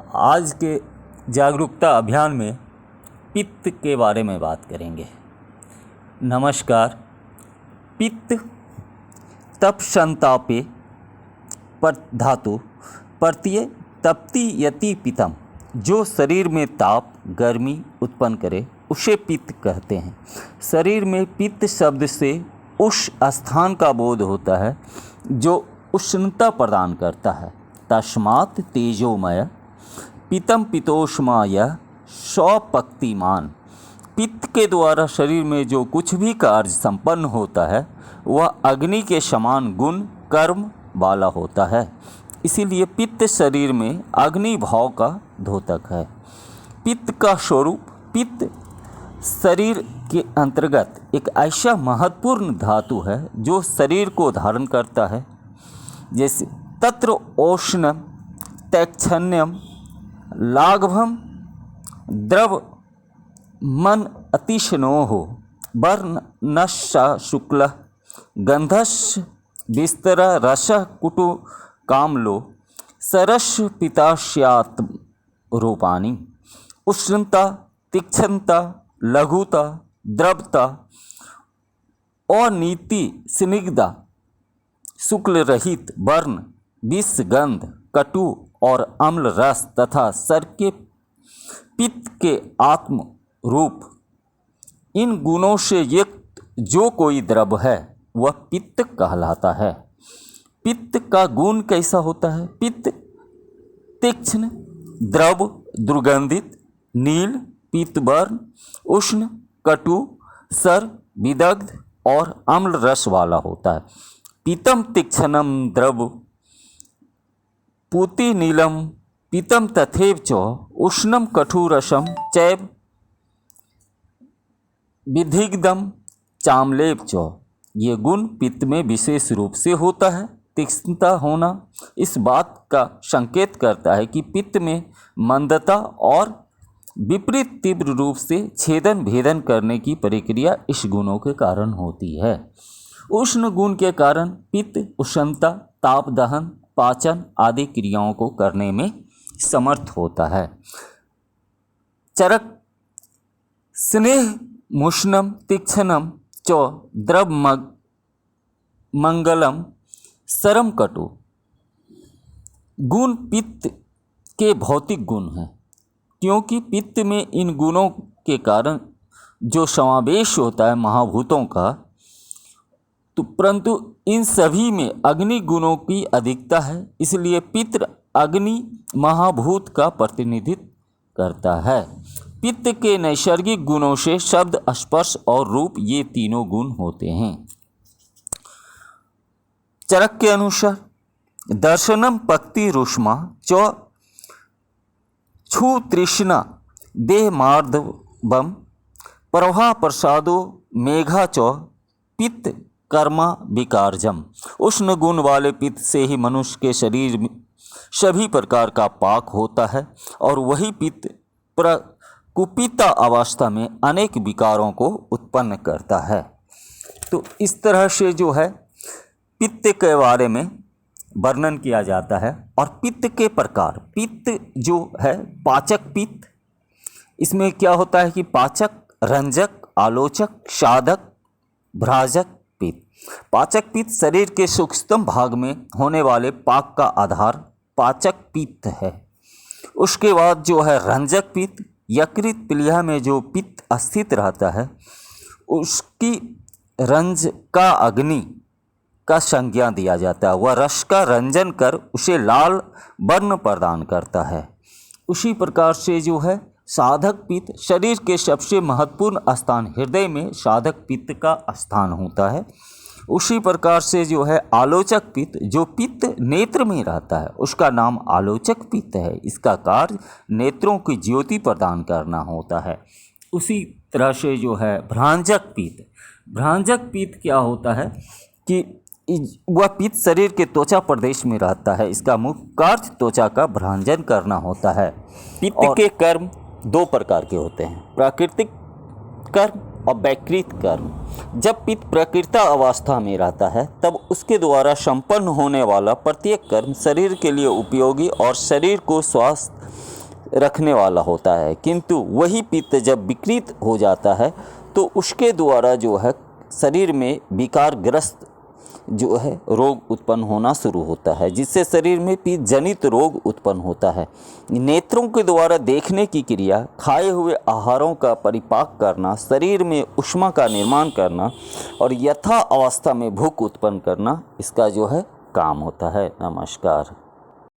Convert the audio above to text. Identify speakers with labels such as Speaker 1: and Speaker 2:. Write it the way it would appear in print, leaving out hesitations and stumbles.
Speaker 1: आज के जागरूकता अभियान में पित्त के बारे में बात करेंगे। नमस्कार। पित्त तप संतापे पर धातु प्रत्यय तप्ति यति पितम, जो शरीर में ताप गर्मी उत्पन्न करे उसे पित्त कहते हैं। शरीर में पित्त शब्द से उस स्थान का बोध होता है जो उष्णता प्रदान करता है। तस्मात् तेजोमय पितम पितोष्माय स्वपक्तिमान। पित्त के द्वारा शरीर में जो कुछ भी कार्य संपन्न होता है वह अग्नि के समान गुण कर्म वाला होता है। इसीलिए पित्त शरीर में अग्नि भाव का द्योतक है। पित्त का स्वरूप, पित्त शरीर के अंतर्गत एक ऐसा महत्वपूर्ण धातु है जो शरीर को धारण करता है। जैसे तत्र औष्ण्यम तैक्षण्यम लाघवम द्रव मन अतिशनोः वर्णनश्च शुक्लः गंधस्य विस्तर रसः कुटु कामलो सरस पितास्यात् रूपाणि। उष्णता, तीक्ष्णता, लघुता, द्रवता और नीति स्निग्धा, शुक्ल रहित वर्ण, विष गंध, कटु और अम्ल रस तथा सर के पित्त के आत्म रूप, इन गुणों से युक्त जो कोई द्रव है वह पित्त कहलाता है। पित्त का गुण कैसा होता है? पित्त तीक्ष्ण, द्रव, दुर्गंधित, नील, पीतवर्ण, उष्ण, कटु, सर, विदग्ध और अम्ल रस वाला होता है। पीतम तीक्ष्णम द्रव पूति नीलम पीतम तथैव च उष्णम कठोरसम चैव विधिग्धम चामलेव च। ये गुण पित्त में विशेष रूप से होता है। तीक्ष्णता होना इस बात का संकेत करता है कि पित्त में मंदता और विपरीत तीव्र रूप से छेदन भेदन करने की प्रक्रिया इस गुणों के कारण होती है। उष्ण गुण के कारण पित्त उष्णता, ताप दहन, पाचन आदि क्रियाओं को करने में समर्थ होता है। चरक स्नेह मुष्णम तीक्ष्णम च द्रव मंगलम सरम कटु। गुण पित्त के भौतिक गुण हैं, क्योंकि पित्त में इन गुणों के कारण जो समावेश होता है महाभूतों का, तो परंतु इन सभी में अग्नि गुणों की अधिकता है। इसलिए पित्त अग्नि महाभूत का प्रतिनिधित्व करता है। पित्त के नैसर्गिक गुणों से शब्द, स्पर्श और रूप, ये तीनों गुण होते हैं। चरक के अनुसार दर्शनम पक्ति रुष्मा च क्षु तृष्णा देह मार्दवम प्रभा प्रसादो मेघा च पित्त कर्मा विकारजम। उष्ण गुण वाले पित्त से ही मनुष्य के शरीर में सभी प्रकार का पाक होता है और वही पित्त प्रकुपिता अवस्था में अनेक विकारों को उत्पन्न करता है। तो इस तरह से जो है पित्त के बारे में वर्णन किया जाता है। और पित्त के प्रकार, पित्त जो है पाचक पित्त, इसमें क्या होता है कि पाचक, रंजक, आलोचक, साधक, भ्राजक पित्त। पाचक पित्त शरीर के सूक्ष्मतम भाग में होने वाले पाक का आधार पाचक पित्त है। उसके बाद जो है रंजक पित्त, यकृत प्लीहा में जो पित्त स्थित रहता है उसकी रंज का अग्नि का संज्ञा दिया जाता है। वह रस का रंजन कर उसे लाल वर्ण प्रदान करता है। उसी प्रकार से जो है साधक पित्त, शरीर के सबसे महत्वपूर्ण स्थान हृदय में साधक पित्त का स्थान होता है। उसी प्रकार से जो है आलोचक पित्त, जो पित्त नेत्र में रहता है उसका नाम आलोचक पित्त है। इसका कार्य नेत्रों की ज्योति प्रदान करना होता है। उसी तरह से जो है भ्रांजक पित्त, भ्रांजक पित्त क्या होता है कि वह पित्त शरीर के त्वचा प्रदेश में रहता है। इसका मुख्य कार्य त्वचा का भ्रांजन करना होता है। पित्त के कर्म दो प्रकार के होते हैं, प्राकृतिक कर्म और वैकृत कर्म। जब पित्त प्रकृता अवस्था में रहता है तब उसके द्वारा संपन्न होने वाला प्रत्येक कर्म शरीर के लिए उपयोगी और शरीर को स्वस्थ रखने वाला होता है, किंतु वही पित्त जब विकृत हो जाता है तो उसके द्वारा जो है शरीर में विकारग्रस्त जो है रोग उत्पन्न होना शुरू होता है, जिससे शरीर में पित्त जनित रोग उत्पन्न होता है। नेत्रों के द्वारा देखने की क्रिया, खाए हुए आहारों का परिपाक करना, शरीर में ऊष्मा का निर्माण करना और यथा अवस्था में भूख उत्पन्न करना इसका जो है काम होता है। नमस्कार।